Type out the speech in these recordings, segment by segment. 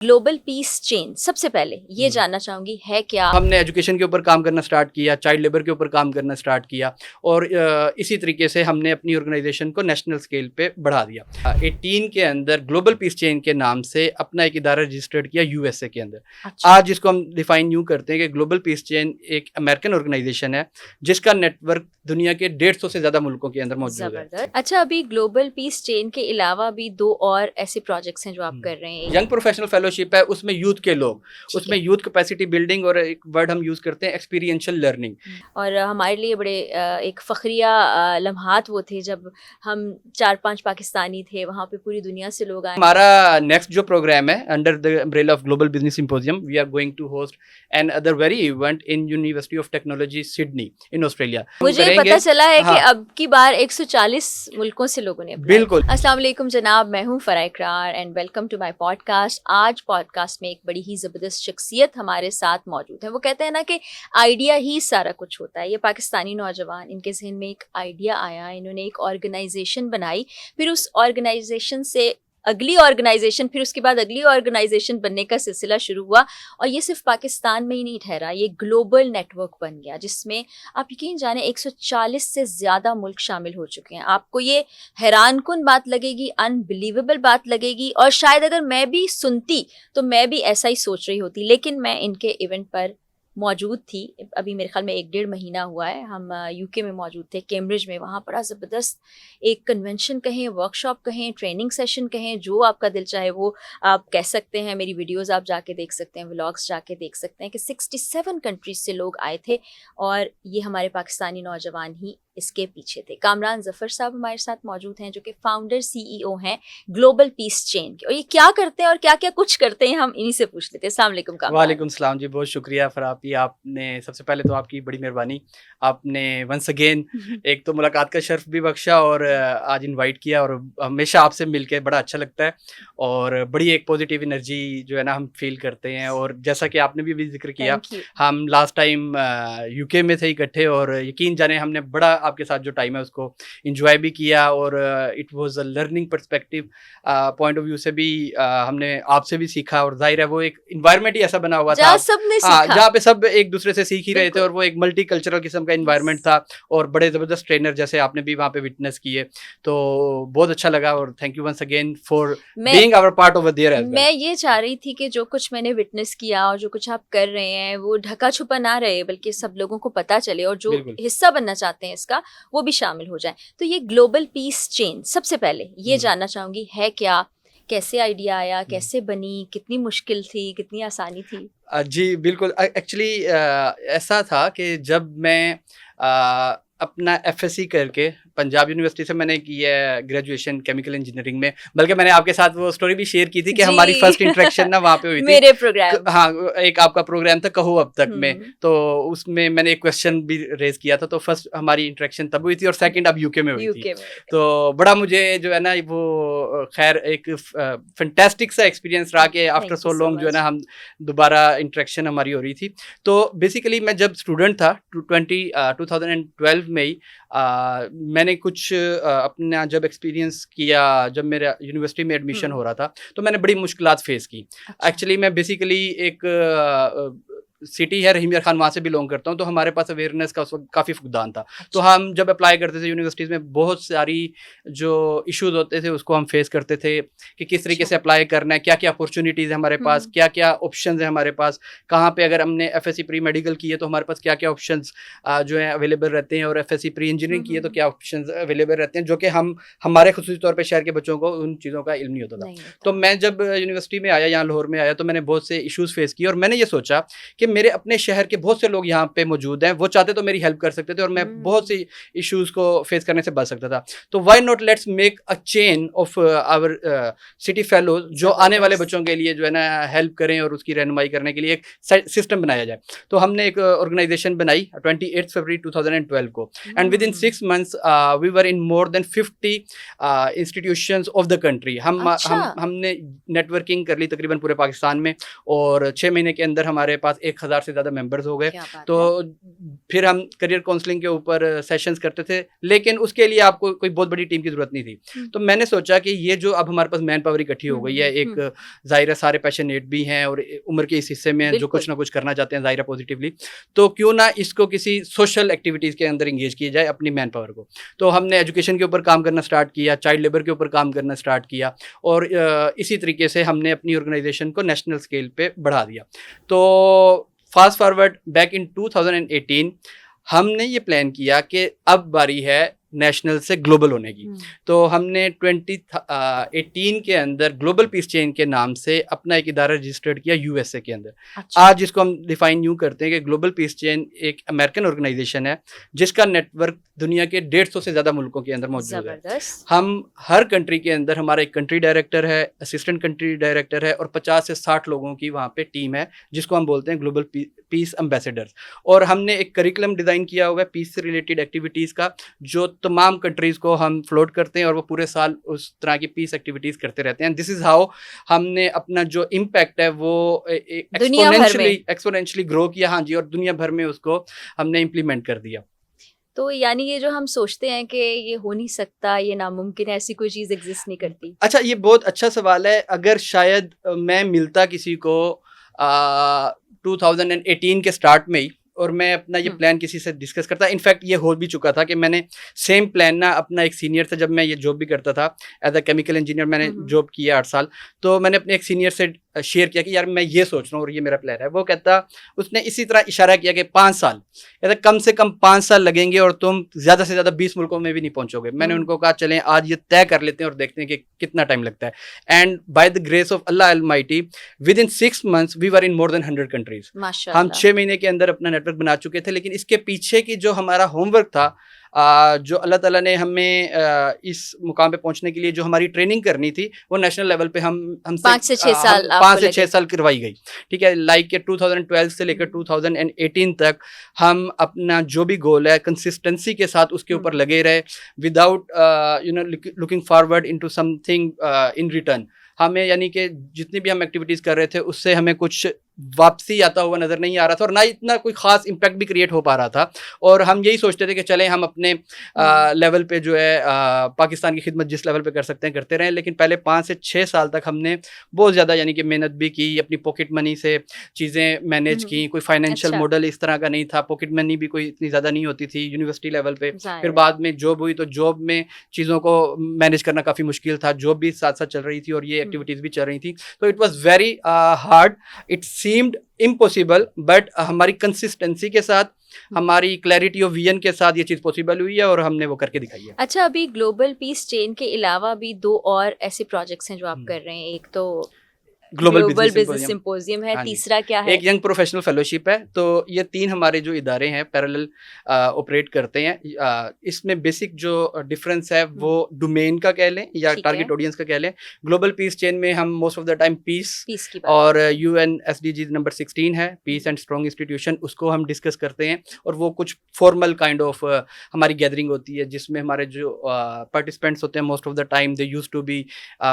Global piece chain, सबसे पहले ये जानना चाहूंगी है क्या? हमने एजुकेशन के ऊपर काम करना स्टार्ट किया, चाइल्ड लेबर के ऊपर काम करना स्टार्ट किया और इसी तरीके से हमने अपनी ऑर्गेनाइजेशन को नेशनल स्केल पे बढ़ा दिया। 18 के अंदर ग्लोबल पीस चेन के नाम से अपना एक इदारा रजिस्टर्ड किया यूएसए के अंदर। अच्छा। आज इसको हम डिफाइन यूँ करते हैं कि ग्लोबल पीस चेन एक अमेरिकन ऑर्गेनाइजेशन है जिसका नेटवर्क दुनिया के 150 से ज़्यादा मुल्कों के अंदर मौजूद है। जबरदस्त। अच्छा, अभी ग्लोबल पीस चेन के अलावा भी 2 और ऐसे प्रोजेक्ट्स हैं जो आप कर रहे हैं। यंग प्रोफेशनल फेलोशिप है, उसमें यूथ के लोग, उसमें यूथ कैपेसिटी बिल्डिंग और एक वर्ड हम यूज़ करते हैं एक्सपीरियंशियल लर्निंग। और हमारे लिए बड़े एक फ़ख्रिया लम्हात वो थे जब हम 4-5 पाकिस्तानी थे, वहाँ पे पूरी दुनिया से लोग आए। हमारा नेक्स्ट जो प्रोग्राम है under the umbrella of global business symposium, we are going to host another very event in University of Technology Sydney in Australia. मुझे पता चला है कि अब की बार 140 मुल्कों से लोगों ने बिल्कुल। अस्सलाम वालेकुम जनाब, मैं हूँ Farah Iqrar and welcome to my podcast. आज पॉडकास्ट में एक बड़ी ही ज़बरदस्त शख्सियत हमारे साथ मौजूद है। वो कहते हैं ना कि आइडिया ही सारा कुछ होता है। ये पाकिस्तानी नौजवान, इनके जहन में एक आइडिया आया, इन्होंने एक ऑर्गेनाइजेशन बनाई, फिर उस ऑर्गेनाइजेशन से अगली ऑर्गेनाइजेशन, फिर उसके बाद अगली ऑर्गेनाइजेशन बनने का सिलसिला शुरू हुआ और ये सिर्फ पाकिस्तान में ही नहीं ठहरा, ये ग्लोबल नेटवर्क बन गया जिसमें आप यकीन जाने 140 से ज़्यादा मुल्क शामिल हो चुके हैं। आपको ये हैरानकुन बात लगेगी, अनबिलीवेबल बात लगेगी और शायद अगर मैं भी सुनती तो मैं भी ऐसा ही सोच रही होती, लेकिन मैं इनके इवेंट पर मौजूद थी। अभी मेरे ख्याल में 1-1.5 महीना हुआ है। हम यूके में मौजूद थे, कैम्ब्रिज में। वहाँ बड़ा ज़बरदस्त एक कन्वेंशन कहें, वर्कशॉप कहें, ट्रेनिंग सेशन कहें, जो आपका दिल चाहे वो आप कह सकते हैं। मेरी वीडियोस आप जाके देख सकते हैं, व्लॉग्स जाके देख सकते हैं कि 67 कंट्रीज से लोग आए थे और ये हमारे पाकिस्तानी नौजवान ही इसके पीछे थे। कामरान ज़फ़र साहब हमारे साथ मौजूद हैं जो कि फाउंडर CEO हैं ग्लोबल पीस चेन के। और ये क्या करते हैं और क्या क्या कुछ करते हैं, हम इन्हीं से पूछ लेते हैं। अस्सलाम वालेकुम कामरान। वालेकुम सलाम जी, बहुत शुक्रिया फरापी, आपने सबसे पहले तो आपकी बड़ी मेहरबानी, आपने वंस अगेन एक तो मुलाकात का शर्फ भी बख्शा और आज इनवाइट किया और हमेशा आपसे मिलके बड़ा अच्छा लगता है और बड़ी एक पॉजिटिव एनर्जी जो है ना हम फील करते हैं। और जैसा कि आपने भी जिक्र किया, हम लास्ट टाइम यूके में थे इकट्ठे और यकीन जाने हमने बड़ा आपके साथ जो टाइम है उसको इंजॉय भी किया और it was a learning perspective point of view से भी हमने आपसे भी सीखा और जाहिर है वो एक इन्वायरमेंट ही ऐसा बना हुआ था जहाँ पे सब एक दूसरे से सीख ही रहे थे और वो एक मल्टी कल्चरल किस्म का इन्वायरमेंट था और बड़े ज़बरदस्त ट्रेनर जैसे आपने भी वहाँ पे विटनेस किए, तो बहुत अच्छा लगा और thank you once again for being our part over there as well. मैं ये चाह रही थी कि जो कुछ मैंने विटनेस किया और जो कुछ आप कर रहे हैं वो ढका छुपा ना रहे, बल्कि सब लोगों को पता चले और जो हिस्सा बनना चाहते हैं इसका वो भी शामिल हो जाए। तो ये ग्लोबल पीस चेन, सबसे पहले ये जानना चाहूंगी है क्या, कैसे आइडिया आया, कैसे बनी, कितनी मुश्किल थी, कितनी आसानी थी? जी बिल्कुल, एक्चुअली ऐसा था कि जब मैं अपना FSC करके पंजाब यूनिवर्सिटी से मैंने की है ग्रेजुएशन केमिकल इंजीनियरिंग में, बल्कि मैंने आपके साथ वो स्टोरी भी शेयर की थी कि हमारी फर्स्ट इंटरेक्शन ना वहाँ पे हुई थी मेरे प्रोग्राम। हाँ, एक आपका प्रोग्राम था कहो अब तक में, तो उसमें मैंने एक क्वेश्चन भी रेज किया था, तो फर्स्ट हमारी इंटरेक्शन तब हुई थी और सेकंड अब यूके में हुई थी। तो बड़ा मुझे जो है ना वो खैर एक फैंटास्टिक सा एक्सपीरियंस रहा कि आफ्टर सो लॉन्ग जो है ना हम दोबारा इंटरेक्शन हमारी हो रही थी। तो बेसिकली मैं जब स्टूडेंट था 2012 में ही मैंने कुछ अपना जब एक्सपीरियंस किया, जब मेरा यूनिवर्सिटी में एडमिशन हो रहा था तो मैंने बड़ी मुश्किलात फेस की। एक्चुअली मैं बेसिकली एक सिटी है रहीम यार खान, वहाँ से बिलोंग करता हूँ, तो हमारे पास अवेयरनेस का उस वक्त काफ़ी फुकदान था। तो हम जब अप्लाई करते थे यूनिवर्सिटीज़ में बहुत सारी जो इश्यूज होते थे उसको हम फेस करते थे कि किस तरीके से अप्लाई करना है, क्या क्या अपॉर्चुनिटीज़ है हमारे पास, क्या क्या ऑप्शंस है हमारे पास, कहाँ पे अगर हमने FSC प्री मेडिकल की है तो हमारे पास क्या क्या ऑप्शंस जो है अवेलेबल रहते हैं और FSC प्री इंजीनियरिंग की है तो क्या ऑप्शंस अवेलेबल रहते हैं, जो कि हमारे खुसूसी तौर पर शहर के बच्चों को उन चीज़ों का इल्म नहीं होता था। तो मैं जब यूनिवर्सिटी में आया, यहाँ लाहौर में आया, तो मैंने बहुत से इशूज़ फेस किए और मैंने ये सोचा कि मेरे अपने शहर के बहुत से लोग यहाँ पे मौजूद हैं, वो चाहते तो मेरी हेल्प कर सकते थे और मैं बहुत सी इश्यूज़ को फेस करने से बच सकता था। तो why not let's make a chain of our city fellows जो आने वाले बच्चों के लिए जो है ना हेल्प करें और उसकी रहनुमाई करने के लिए एक सिस्टम बनाया जाए। तो हमने एक ऑर्गेनाइजेशन बनाई 28 फरवरी 2012 को and within 6 months we were in more than 50 institutions of the country. हमने नेटवर्किंग कर ली तकरीबन पूरे पाकिस्तान में और 6 महीने के अंदर हमारे पास एक 1000 से ज़्यादा मेंबर्स हो गए। तो फिर हम करियर काउंसलिंग के ऊपर सेशंस करते थे, लेकिन उसके लिए आपको कोई बहुत बड़ी टीम की ज़रूरत नहीं थी। तो मैंने सोचा कि ये जो अब हमारे पास मैन पावर इकट्ठी हो गई है, एक ज़ाहिर है सारे पैशनेट भी हैं और उम्र के इस हिस्से में जो कुछ ना कुछ करना चाहते हैं ज़ाहिर है पॉजिटिवली, तो क्यों ना इसको किसी सोशल एक्टिविटीज़ के अंदर इंगेज किया जाए अपनी मैन पावर को। तो हमने एजुकेशन के ऊपर काम करना स्टार्ट किया, चाइल्ड लेबर के ऊपर काम करना स्टार्ट किया, और इसी तरीके से हमने अपनी ऑर्गेनाइजेशन को नेशनल स्केल पे बढ़ा दिया। तो फास्ट फॉरवर्ड बैक इन 2018 हमने ये प्लान किया कि अब बारी है नेशनल से ग्लोबल होने की। तो हमने 2018 के अंदर ग्लोबल पीस चेन के नाम से अपना एक इदारा रजिस्टर्ड किया यूएसए के अंदर। अच्छा। आज इसको हम डिफाइन यूँ करते हैं कि ग्लोबल पीस चेन एक अमेरिकन ऑर्गेनाइजेशन है जिसका नेटवर्क दुनिया के 150 से ज़्यादा मुल्कों के अंदर मौजूद है। हम हर कंट्री के अंदर, हमारा एक कंट्री डायरेक्टर है, असिस्टेंट कंट्री डायरेक्टर है, और 50 से 60 लोगों की वहाँ पे टीम है जिसको हम बोलते हैं ग्लोबल पीस एम्बेसडर्स। और हमने एक करिकुलम डिज़ाइन किया हुआ है पीस से रिलेटेड एक्टिविटीज़ का, जो तमाम कंट्रीज़ को हम फ्लोट करते हैं और वो पूरे साल उस तरह की पीस एक्टिविटीज़ करते रहते हैं। दिस इज़ हाउ हमने अपना जो इम्पैक्ट है वो एक्सपोनेंशियली ग्रो किया। हाँ जी, और दुनिया भर में उसको हमने इम्प्लीमेंट कर दिया। तो यानी ये जो हम सोचते हैं कि ये हो नहीं सकता, ये नामुमकिन है, ऐसी कोई चीज़ एग्जिस्ट नहीं करती। अच्छा, ये बहुत अच्छा सवाल है। अगर शायद मैं मिलता किसी को 2018 के स्टार्ट में ही और मैं अपना ये प्लान किसी से डिस्कस करता, इनफैक्ट ये हो भी चुका था कि मैंने सेम प्लान ना अपना एक सीनियर से, जब मैं ये जॉब भी करता था एज अ केमिकल इंजीनियर, मैंने जॉब किया 8 साल, तो मैंने अपने एक सीनियर से शेयर किया कि यार मैं ये सोच रहा हूँ और ये मेरा प्लान है। वो कहता, उसने इसी तरह इशारा किया कि 5 साल, कहता कम से कम 5 साल लगेंगे और तुम ज़्यादा से ज़्यादा 20 मुल्कों में भी नहीं पहुँचोगे। मैंने उनको कहा चलें आज ये तय कर लेते हैं और देखते हैं कि कितना टाइम लगता है। And by the grace of Allah almighty within 6 months we were in more than 100 countries. हम 6 महीने के अंदर अपना नेटवर्क बना चुके थे। लेकिन इसके पीछे की जो हमारा होमवर्क था, जो अल्लाह ताला ने हमें इस मुकाम पे पहुंचने के लिए जो हमारी ट्रेनिंग करनी थी, वो नेशनल लेवल पे हमसे 5 से 6 साल 5 से 6 साल करवाई गई। ठीक है, लाइक 2012 से लेकर 2018 तक हम अपना जो भी गोल है कंसिस्टेंसी के साथ उसके ऊपर लगे रहे, without looking forward into something in return. हमें यानी कि जितनी भी हम एक्टिविटीज़ कर रहे थे उससे हमें कुछ वापसी आता हुआ नज़र नहीं आ रहा था, और ना इतना कोई ख़ास इम्पैक्ट भी क्रिएट हो पा रहा था। और हम यही सोचते थे कि चलें हम अपने लेवल पे जो है पाकिस्तान की खिदमत जिस लेवल पे कर सकते हैं करते रहें। लेकिन पहले 5 से 6 साल तक हमने बहुत ज़्यादा यानी कि मेहनत भी की, अपनी पॉकेट मनी से चीज़ें मैनेज की। कोई फाइनेंशियल मॉडल इस तरह का नहीं था, पॉकेट मनी भी कोई इतनी ज़्यादा नहीं होती थी यूनिवर्सिटी लेवल पे। फिर बाद में जॉब हुई तो जॉब में चीज़ों को मैनेज करना काफ़ी मुश्किल था, जॉब भी साथ साथ चल रही थी और ये एक्टिविटीज़ भी चल रही थी। तो it was very hard, it seemed impossible, but हमारी कंसिस्टेंसी के साथ, हमारी क्लैरिटी ऑफ विजन के साथ ये चीज़ पॉसिबल हुई है और हमने वो करके दिखाई है। अच्छा, अभी ग्लोबल पीस चेन के अलावा भी 2 और ऐसे प्रोजेक्ट्स हैं जो आप कर रहे हैं। एक तो ग्लोबल बिजनेस सिंपोजियम है, तीसरा क्या है? एक यंग प्रोफेशनल फेलोशिप है। तो ये 3 हमारे जो इदारे हैं पैरेलल ऑपरेट करते हैं। इसमें बेसिक जो डिफरेंस है वो डोमेन का कह लें या टारगेट ऑडियंस का कह लें। ग्लोबल पीस चेन में हम most of the time peace और UN SDG नंबर 16 है, पीस एंड स्ट्रॉन्ग इंस्टीट्यूशन, उसको हम डिस्कस करते हैं। और वो कुछ फॉर्मल काइंड ऑफ हमारी गैदरिंग होती है जिसमें हमारे जो पार्टिसिपेंट्स होते हैं most of the time they used to be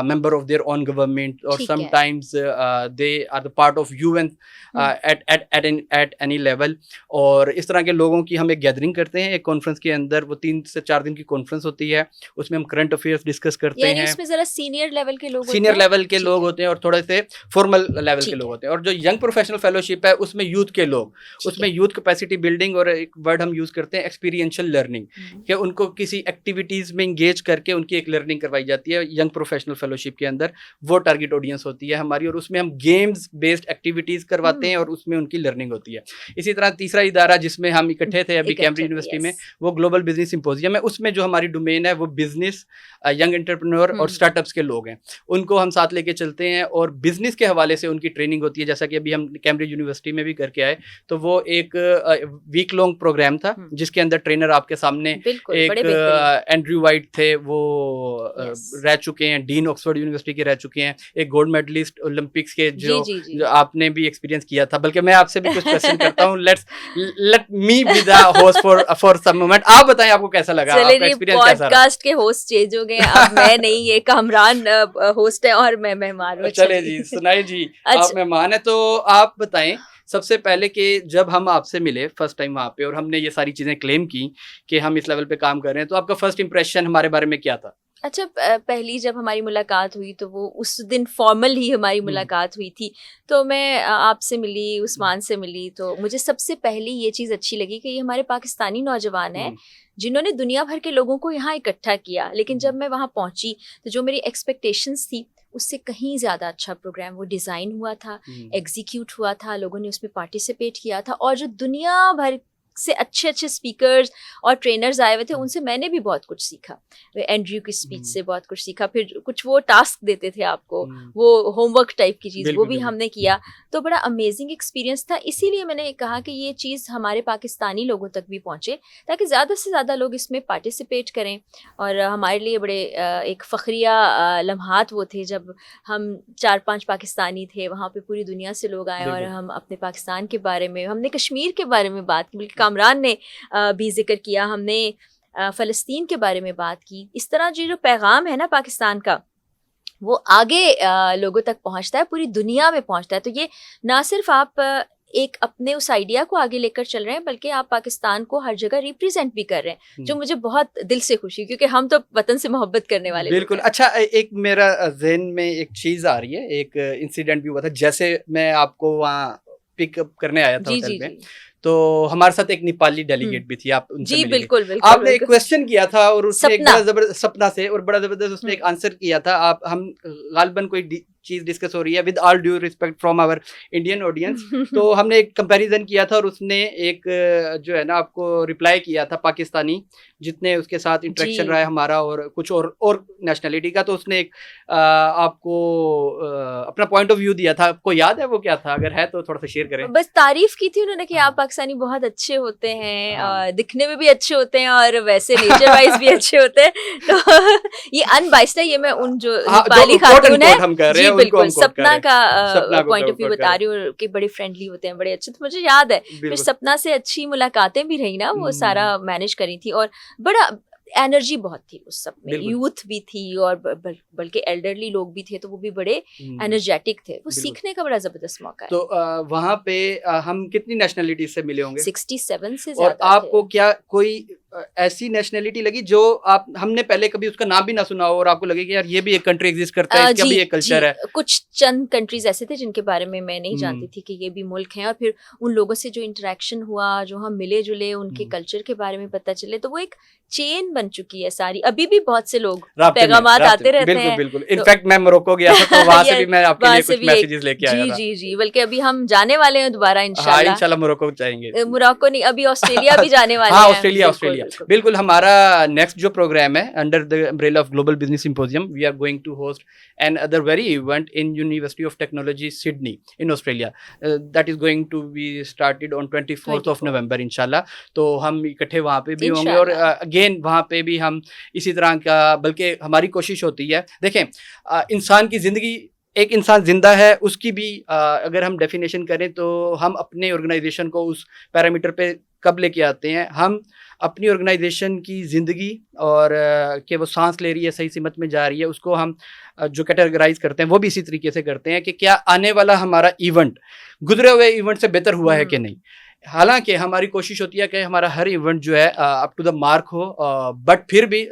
member of their own government, और sometimes they are the part of UN at any level। और इस तरह के लोगों की हम एक गैदरिंग करते हैं एक कॉन्फ्रेंस के अंदर। वो 3 से 4 दिन की कॉन्फ्रेंस होती है, उसमें हम करंट अफेयर्स डिस्कस करते हैं। इसमें जरा सीनियर लेवल के लोग होते हैं और थोड़े से फॉर्मल लेवल के लोग होते हैं। और जो यंग प्रोफेशनल फेलोशिप है उसमें यूथ के लोग, उसमें यूथ कैपेसिटी बिल्डिंग, और एक वर्ड हम यूज करते हैं एक्सपीरियंशियल लर्निंग, कि उनको किसी एक्टिविटीज में इंगेज करके उनकी एक लर्निंग करवाई जाती है यंग प्रोफेशनल फेलोशिप के अंदर। वो टारगेट ऑडियंस होती है हमारी, और उसमें हम गेम्स बेस्ड एक्टिविटीज करवाते हैं और उसमें उनकी लर्निंग होती है। इसी तरह तीसरा इदारा जिसमें हम इकट्ठे थे अभी कैम्ब्रिज यूनिवर्सिटी में, वो ग्लोबल बिजनेस सिंपोजियम है। उसमें जो हमारी डोमेन है वो बिजनेस, यंग एंटरप्रेन्योर और स्टार्टअप्स के लोग हैं, उनको हम साथ लेके चलते हैं और बिजनेस के हवाले से उनकी ट्रेनिंग होती है। जैसा कि अभी हम कैम्ब्रिज यूनिवर्सिटी में भी करके आए, तो वो एक वीक लॉन्ग प्रोग्राम था जिसके अंदर ट्रेनर आपके सामने एक एंड्रयू वाइट थे, वो रह चुके हैं, डीन ऑक्सफोर्ड यूनिवर्सिटी के रह चुके हैं, एक गोल्ड मेडलिस्ट ओलंपिक्स के जो आपने भी एक्सपीरियंस किया था। बल्कि मैं आपसे भी कुछ क्वेश्चन करता हूं, let me be the host for some moment. आप बताएं आपको कैसा लगा, आपका एक्सपीरियंस कैसा रहा? पॉडकास्ट के होस्ट चेंज हो गए, अब मैं नहीं, ये कामरान होस्ट है और मैं मेहमान हूं। चले जी, सुनाइए जी। आप मेहमान है तो आप बताएं सबसे पहले कि जब हम आपसे मिले फर्स्ट टाइम वहाँ पे और हमने ये सारी चीज़ें क्लेम की कि हम इस लेवल पे काम कर रहे हैं, तो आपका फर्स्ट इंप्रेशन हमारे बारे में क्या था? अच्छा, पहली जब हमारी मुलाकात हुई तो वो उस दिन फॉर्मल ही हमारी मुलाकात हुई थी। तो मैं आपसे मिली, उस्मान से मिली, तो मुझे सबसे पहले ये चीज़ अच्छी लगी कि ये हमारे पाकिस्तानी नौजवान हैं जिन्होंने दुनिया भर के लोगों को यहाँ इकट्ठा किया। लेकिन जब मैं वहाँ पहुँची तो जो मेरी एक्सपेक्टेशंस थी उससे कहीं ज़्यादा अच्छा प्रोग्राम वो डिज़ाइन हुआ था, एग्जीक्यूट हुआ था, लोगों ने उसमें पार्टिसिपेट किया था, और जो दुनिया भर से अच्छे अच्छे स्पीकर्स और ट्रेनर्स आए हुए थे उनसे मैंने भी बहुत कुछ सीखा। एंड्रयू की स्पीच से बहुत कुछ सीखा। फिर कुछ वो टास्क देते थे आपको, वो होमवर्क टाइप की चीज़, वो भी हमने किया। तो बड़ा अमेजिंग एक्सपीरियंस था। इसीलिए मैंने कहा कि ये चीज़ हमारे पाकिस्तानी लोगों तक भी पहुँचे ताकि ज़्यादा से ज़्यादा लोग इसमें पार्टिसिपेट करें। और हमारे लिए बड़े एक फ़ख्रिया लम्हात वो थे जब हम 4-5 पाकिस्तानी थे, वहाँ पे पूरी दुनिया से लोग आए और हम अपने पाकिस्तान के बारे में, हमने कश्मीर के बारे में बात की, बल्कि कामरान ने भी जिक्र किया, हमने फ़लस्तीन के बारे में बात की। इस तरह जो पैगाम है ना पाकिस्तान का, वो आगे लोगों तक पहुंचता है, पूरी दुनिया में पहुंचता है। तो ये ना सिर्फ आप एक अपने उस आइडिया को आगे लेकर चल रहे हैं, बल्कि आप पाकिस्तान को हर जगह रिप्रेजेंट भी कर रहे हैं, जो मुझे बहुत दिल से खुशी, क्योंकि हम तो वतन से मोहब्बत करने वाले। बिल्कुल। अच्छा, एक मेरा ज़हन में एक चीज़ आ रही है, एक इंसिडेंट भी हुआ था। जैसे मैं आपको वहाँ पिकअप करने आया था होटल में, तो हमारे साथ एक नेपाली डेलीगेट भी थी, आप उनसे जी मिलेंगे। बिल्कुल बिल्कुल। आपने एक क्वेश्चन किया था और उसने एक बड़ा जबरदस्त, सपना से, और बड़ा जबरदस्त उसने एक आंसर किया था। आप हम गालिबन कोई चीज डिस्कस हो रही है, with all due respect from our Indian audience, तो हमने एक कंपैरिजन किया था और उसने एक जो है ना आपको रिप्लाई किया था पाकिस्तानी, जितने उसके साथ इंटरेक्शन रहा है हमारा और कुछ और नेशनलिटी का, तो उसने एक आपको अपना पॉइंट ऑफ व्यू दिया था। आपको याद है वो क्या था? अगर है तो थोड़ा सा शेयर करें। बस तारीफ की थी उन्होंने कि आप पाकिस्तानी बहुत अच्छे होते हैं, दिखने में भी अच्छे होते हैं और वैसे नेचर वाइज भी अच्छे होते हैं। तो ये अनबाइस्ड है, ये मैं उन जो नेपाली खातून है, जी बिल्कुल, सपना का पॉइंट ऑफ व्यू बता रही हूँ कि बड़े फ्रेंडली होते हैं, बड़े अच्छे। तो मुझे याद है फिर सपना से अच्छी मुलाकातें भी रही ना, वो सारा मैनेज करी थी, और बड़ा एनर्जी बहुत थी उस सब में, यूथ भी थी और बल्कि एल्डरली लोग भी थे, तो वो भी बड़े एनर्जेटिक थे। वो सीखने का बड़ा जबरदस्त मौका है। तो वहाँ पे हम कितनी नेशनलिटी से मिले होंगे? 67 से ज्यादा। और आपको क्या कोई ऐसी नेशनलिटी लगी जो आप, हमने पहले कभी उसका नाम भी ना सुना हो और आपको लगे कि यार ये भी एक कंट्री एग्जिस्ट करता है, इसका भी एक कल्चर है? कुछ चंद कंट्रीज ऐसे थे जिनके बारे में मैं नहीं जानती थी कि ये भी मुल्क हैं, और फिर उन लोगों से जो इंटरेक्शन हुआ, जो हम मिले जुले, उनके कल्चर के बारे में पता चले, तो वो एक चेन बन चुकी है सारी। अभी भी बहुत से लोग पैगामात आते रहते हैं। बिल्कुल। इनफैक्ट मैं मोरक्को गया था, तो वहां से भी मैं आपके लिए कुछ मैसेजेस लेके आया था। जी, बल्कि अभी हम जाने वाले हैं दोबारा इंशाल्लाह मोरक्को जाएंगे। मोरक्को नहीं, अभी ऑस्ट्रेलिया भी जाने वाले हैं। ऑस्ट्रेलिया बिल्कुल। हमारा नेक्स्ट जो प्रोग्राम है under the umbrella of global business symposium, we are going to host another very event in University of Technology Sydney in Australia, that is going to be started on 24th of November इंशाल्लाह। तो हम इकट्ठे वहाँ पे भी होंगे, और again वहाँ पे भी हम इसी तरह का, बल्कि हमारी कोशिश होती है, देखें इंसान की ज़िंदगी, एक इंसान जिंदा है उसकी भी अगर हम डेफिनेशन करें तो हम अपने ऑर्गेनाइजेशन को उस पैरामीटर पे कब लेके आते हैं। हम अपनी ऑर्गेनाइजेशन की ज़िंदगी और कि वो सांस ले रही है, सही सिमत में जा रही है, उसको हम जो कैटेगराइज करते हैं वो भी इसी तरीके से करते हैं कि क्या आने वाला हमारा इवेंट गुजरे हुए इवेंट से बेहतर हुआ है कि नहीं। हालांकि हमारी कोशिश होती है कि हमारा हर इवेंट जो है अप टू द मार्क हो, बट फिर भी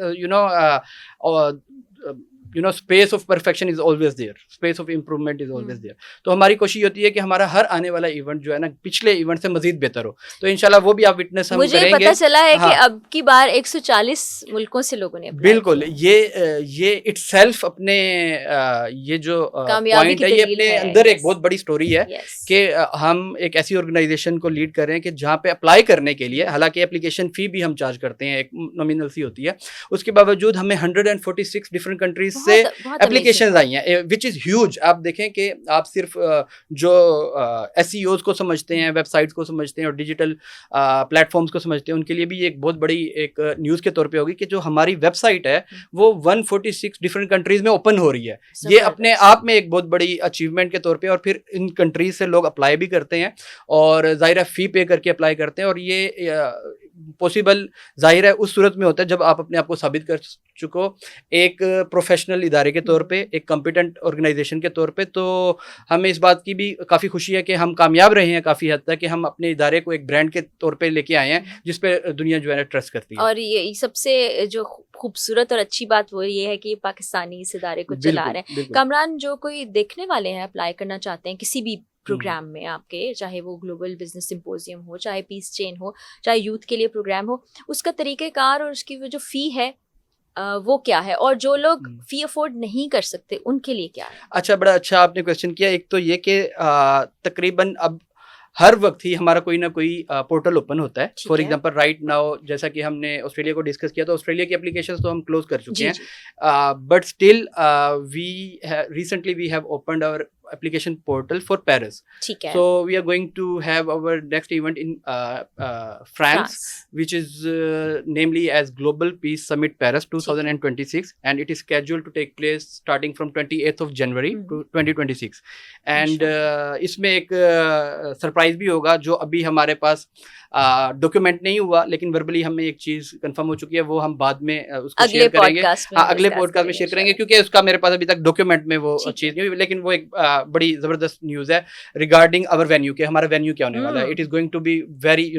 space of perfection is always there, space of improvement is always there. तो हमारी कोशिश होती है कि हमारा हर आने वाला इवेंट जो है ना पिछले इवेंट से मजीद बेहतर हो। तो इंशाल्लाह वो भी आप विटनेस हम मुझे करेंगे। पता चला है कि अब की बार 140 मुल्कों से लोगों ने बिल्कुल, ये इटसेल्फ अपने ये जो पॉइंट है, ये अपने अंदर एक बहुत बड़ी स्टोरी है कि हम एक ऐसी ऑर्गेनाइजेशन को लीड कर रहे हैं कि जहाँ पे अप्लाई करने के लिए, हालांकि एप्लीकेशन फी भी हम चार्ज करते हैं, एक नॉमिनल सी होती है, उसके बावजूद हमें 146 डिफरेंट कंट्रीज से एप्लीकेशंस आई हैं, विच इज़ ह्यूज। आप देखें कि आप सिर्फ जो SEOs को समझते हैं, वेबसाइट्स को समझते हैं और डिजिटल प्लेटफॉर्म्स को समझते हैं, उनके लिए भी एक बहुत बड़ी एक न्यूज़ के तौर पे होगी कि जो हमारी वेबसाइट है वो 146 डिफरेंट कंट्रीज में ओपन हो रही है। ये अपने आप में एक बहुत बड़ी अचीवमेंट के तौर पे, और फिर इन कंट्रीज से लोग अप्लाई भी करते हैं और ज़ाहिर फ़ी पे करके अप्लाई करते हैं, और ये पॉसिबल जाहिर है उस सूरत में होता है जब आप अपने आप को साबित कर चुको एक प्रोफेशनल इदारे के तौर पे, एक कॉम्पिटेंट ऑर्गेनाइजेशन के तौर पे। तो हमें इस बात की भी काफ़ी खुशी है कि हम कामयाब रहे हैं काफ़ी हद तक, कि हम अपने इदारे को एक ब्रांड के तौर पे लेके आए हैं जिस पे दुनिया जो है ना ट्रस्ट करती है। और ये सबसे जो खूबसूरत और अच्छी बात वो ये है कि ये पाकिस्तानी इस इदारे को चला रहे हैं। कामरान, जो कोई देखने वाले हैं, अप्लाई करना चाहते हैं किसी भी प्रोग्राम में आपके, चाहे वो ग्लोबल बिजनेस सिंपोजियम हो, चाहे पीस चेन हो, चाहे यूथ के लिए प्रोग्राम हो, उसका तरीक़ेकार और उसकी वो जो फ़ी है वो क्या है, और जो लोग फ़ी अफोर्ड नहीं कर सकते उनके लिए क्या है? अच्छा, बड़ा अच्छा आपने क्वेश्चन किया। एक तो ये कि तकरीबन अब हर वक्त ही हमारा कोई ना कोई पोर्टल ओपन होता है। फॉर एग्जांपल राइट नाउ, जैसा कि हमने ऑस्ट्रेलिया को डिस्कस किया, तो ऑस्ट्रेलिया की एप्लीकेशंस तो हम क्लोज कर चुके हैं, but still we recently we have opened our application portal for Paris. So we are going to have our next event in France, which is namely as Global Peace Summit Paris 2026, and it is scheduled to take place starting from 28th of January to 2026. And इसमें एक surprise भी होगा जो अभी हमारे पास document नहीं हुआ, लेकिन वर्बली हमें एक चीज कंफर्म हो चुकी है, वो हम बाद में उसको शेयर करेंगे। अगले पॉडकास्ट में शेयर करेंगे, क्योंकि उसका मेरे पास अभी तक डॉक्यूमेंट में वो चीज नहीं हुई, लेकिन वो एक बड़ी जबरदस्त न्यूज है रिगार्डिंग आवर वेन्यू, के हमारा वेन्यू क्या होने वाला है। It is going to be very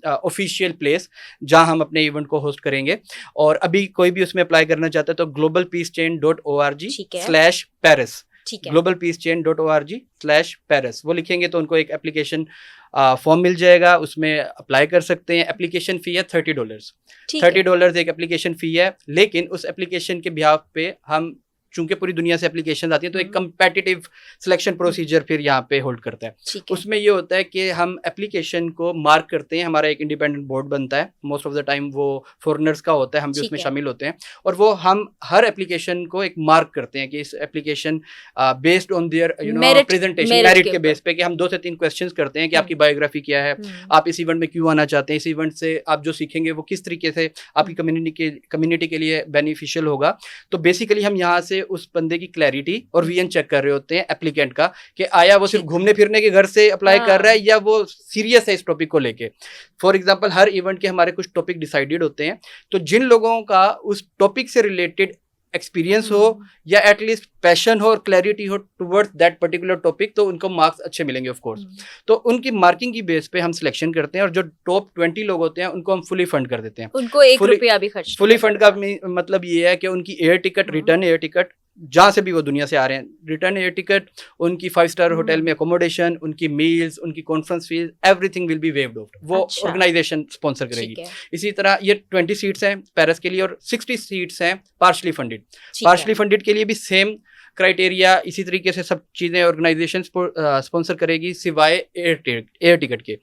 official place जहां हम अपने इवेंट को होस्ट करेंगे। और अभी कोई भी उसमें अप्लाई करना चाहता है तो globalpeacechain.org/Paris, globalpeacechain.org/Paris वो लिखेंगे तो उनको एक एप्लीकेशन फॉर्म मिल जाएगा, उसमें अप्लाई कर सकते हैं। एप्लीकेशन फ़ी है $30। $30 एक एप्लीकेशन फ़ी है, लेकिन उस एप्लीकेशन के बिहाफ पे हम चूंकि पूरी दुनिया से एप्लीकेशन आती है तो एक कंपेटिटिव सिलेक्शन प्रोसीजर फिर यहाँ पे होल्ड करता है। उसमें ये होता है कि हम एप्लीकेशन को मार्क करते हैं, हमारा एक इंडिपेंडेंट बोर्ड बनता है, मोस्ट ऑफ द टाइम वो फॉरेनर्स का होता है, हम भी उसमें शामिल होते हैं, और वो हम हर एप्लीकेशन को एक मार्क करते हैं कि इस application based on their presentation merit के बेस पे, कि हम 2 से 3 क्वेश्चंस करते हैं कि आपकी बायोग्राफी क्या है, आप इस इवेंट में क्यों आना चाहते हैं, इस इवेंट से आप जो सीखेंगे वो किस तरीके से आपकी कम्युनिटी के लिए बेनिफिशियल होगा। तो बेसिकली हम यहाँ से उस बंदे की क्लैरिटी और वीएन चेक कर रहे होते हैं एप्लीकेंट का, कि आया वो सिर्फ घूमने फिरने के घर से अप्लाई कर रहा है या वो सीरियस है इस टॉपिक को लेके। फॉर एग्जांपल हर इवेंट के हमारे कुछ टॉपिक डिसाइडेड होते हैं, तो जिन लोगों का उस टॉपिक से रिलेटेड एक्सपीरियंस हो या एटलीस्ट पैशन हो और क्लैरिटी हो टुवर्ड्स दैट पर्टिकुलर टॉपिक, तो उनको मार्क्स अच्छे मिलेंगे ऑफ कोर्स। तो उनकी मार्किंग की बेस पे हम सिलेक्शन करते हैं, और जो टॉप 20 लोग होते हैं उनको हम फुली फंड कर देते हैं। उनको ₹1 भी खर्च फुली फंड का मतलब ये है कि उनकी air ticket, return air ticket, जहाँ से भी वो दुनिया से आ रहे हैं, रिटर्न एयर टिकट, उनकी 5 स्टार होटल में अकोमोडेशन, उनकी मील्स, उनकी conference fees, everything will be waived of, वो ऑर्गेनाइजेशन स्पॉन्सर करेगी। इसी तरह ये 20 सीट्स हैं पेरिस के लिए, और 60 सीट्स हैं पार्शली फंडेड। पार्शली फंडेड के लिए भी सेम क्राइटेरिया, इसी तरीके से सब चीज़ें ऑर्गेनाइजेशन स्पॉन्सर करेगी सिवाय एयर टिकट के।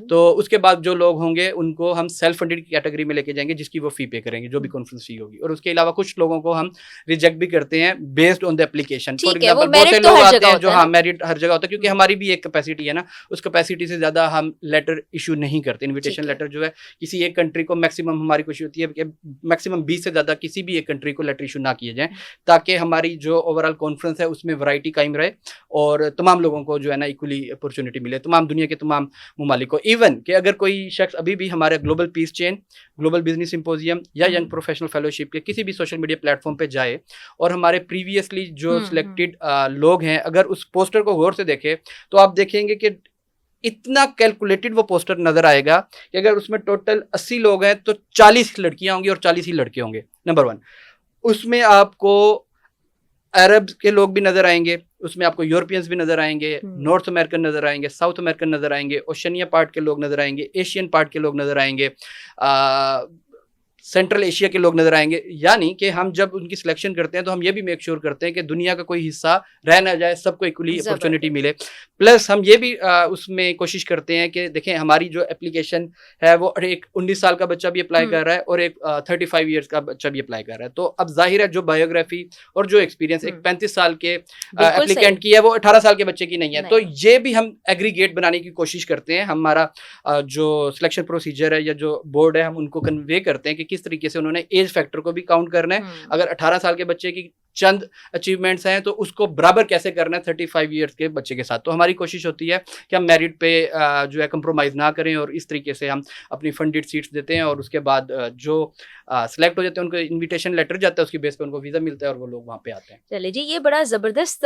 तो उसके बाद जो लोग होंगे उनको हम सेल्फ फंडेड कैटेगरी में लेके जाएंगे, जिसकी वो फी पे करेंगे, जो भी कॉन्फ्रेंस फी होगी। और उसके अलावा कुछ लोगों को हम रिजेक्ट भी करते हैं based on the application. For example बहुत से लोग आते हैं जो मेरिट हर जगह होता है, क्योंकि हमारी भी एक कैपेसिटी है ना, उस कैपेसिटी से ज़्यादा हम लेटर इशू नहीं करते। इन्विटेशन लेटर जो है किसी एक कंट्री को मैक्सिमम, हमारी कोशिश होती है कि मैक्सिमम 20 से ज़्यादा किसी भी एक कंट्री को लेटर इशू ना किए जाए, ताकि हमारी जो ओवरऑल कॉन्फ्रेंस है उसमें वैरायटी कायम रहे और तमाम लोगों को जो है ना इक्वली अपॉर्चुनिटी मिले, तमाम दुनिया के तमाम ममालिक को। इवन कि अगर कोई शख्स अभी भी हमारे global piece chain, global business symposium या यंग प्रोफेशनल फेलोशिप के किसी भी सोशल मीडिया प्लेटफॉर्म पे जाए और हमारे प्रीवियसली जो सिलेक्टेड लोग हैं, अगर उस पोस्टर को गौर से देखे तो आप देखेंगे कि इतना कैलकुलेटेड वो पोस्टर नजर आएगा कि अगर उसमें टोटल 80 लोग हैं तो 40 लड़कियां होंगी और 40 ही लड़के होंगे। नंबर 1, उसमें आपको अरब के लोग भी नजर आएंगे, उसमें आपको यूरोपियंस भी नजर आएंगे, नॉर्थ अमेरिकन नजर आएंगे, साउथ अमेरिकन नजर आएंगे, ओशनिया पार्ट के लोग नजर आएंगे, एशियन पार्ट के लोग नजर आएंगे, सेंट्रल एशिया के लोग नजर आएंगे। यानी कि हम जब उनकी सिलेक्शन करते हैं तो हम ये भी मेक श्योर करते हैं कि दुनिया का कोई हिस्सा रह ना जाए, सबको इक्वली अपॉर्चुनिटी मिले। प्लस हम ये भी उसमें कोशिश करते हैं कि देखें हमारी जो एप्लीकेशन है वो एक 19 साल का बच्चा भी अप्लाई कर रहा है और एक 35 ईयर्स का बच्चा भी अप्लाई कर रहा है। तो अब जाहिर है जो बायोग्राफी और जो एक्सपीरियंस एक 35 साल के एप्लीकेंट की है वो 18 साल के बच्चे की नहीं है। तो ये भी हम एग्रीगेट बनाने की कोशिश करते हैं। हमारा जो सिलेक्शन प्रोसीजर है या जो बोर्ड है हम उनको कन्वे करते हैं कि किस तरीके से उन्होंने एज फैक्टर को भी काउंट करना है। अगर 18 साल के बच्चे की चंद अचीवमेंट्स हैं तो उसको बराबर कैसे करना है 35 ईयर्स के बच्चे के साथ। तो हमारी कोशिश होती है कि हम मेरिट पे जो है कंप्रोमाइज़ ना करें और इस तरीके से हम अपनी फंडेड सीट्स देते हैं और उसके बाद जो सिलेक्ट हो जाते हैं उनको इनविटेशन लेटर जाता है, उसकी बेस पे उनको वीज़ा मिलता है और वो लोग वहाँ पे आते हैं। चलिए जी, ये बड़ा ज़बरदस्त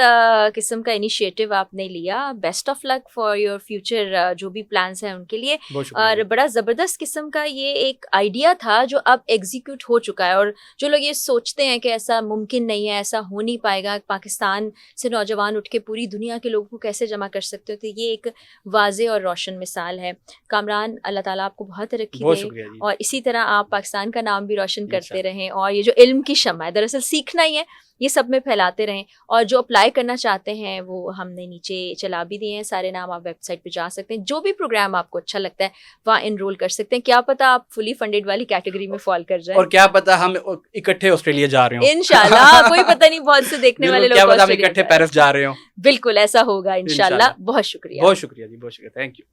किस्म का इनिशिएटिव आपने लिया। Best of luck for your future जो भी प्लान्स हैं उनके लिए। और बड़ा ज़बरदस्त किस्म का ये एक आइडिया था जो अब एग्जीक्यूट हो चुका है। और जो लोग ये सोचते हैं कि ऐसा मुमकिन नहीं है, ऐसा हो नहीं पाएगा, पाकिस्तान से नौजवान उठ के पूरी दुनिया के लोगों को कैसे जमा कर सकते हो, तो ये एक वाज़े और रोशन मिसाल है। कामरान, अल्लाह ताला आपको बहुत तरक्की दे और इसी तरह आप पाकिस्तान का नाम भी रोशन करते रहें और ये जो इल्म की शम्मा है, दरअसल सीखना ही है, ये सब में फैलाते रहें। और जो अप्लाई करना चाहते हैं वो हमने नीचे चला भी दिए हैं सारे नाम, आप वेबसाइट पे जा सकते हैं, जो भी प्रोग्राम आपको अच्छा लगता है वहाँ इनरोल कर सकते हैं। क्या पता आप फुली फंडेड वाली कैटेगरी में फॉल कर जाए, और क्या पता हम इकट्ठे ऑस्ट्रेलिया जा रहे हो इंशाल्लाह। कोई पता नहीं, बहुत से देखने वाले लोग क्या पता हम इकट्ठे पेरिस जा रहे हो। बिल्कुल ऐसा होगा इंशाल्लाह। बहुत शुक्रिया, बहुत शुक्रिया जी, बहुत शुक्रिया, थैंक यू।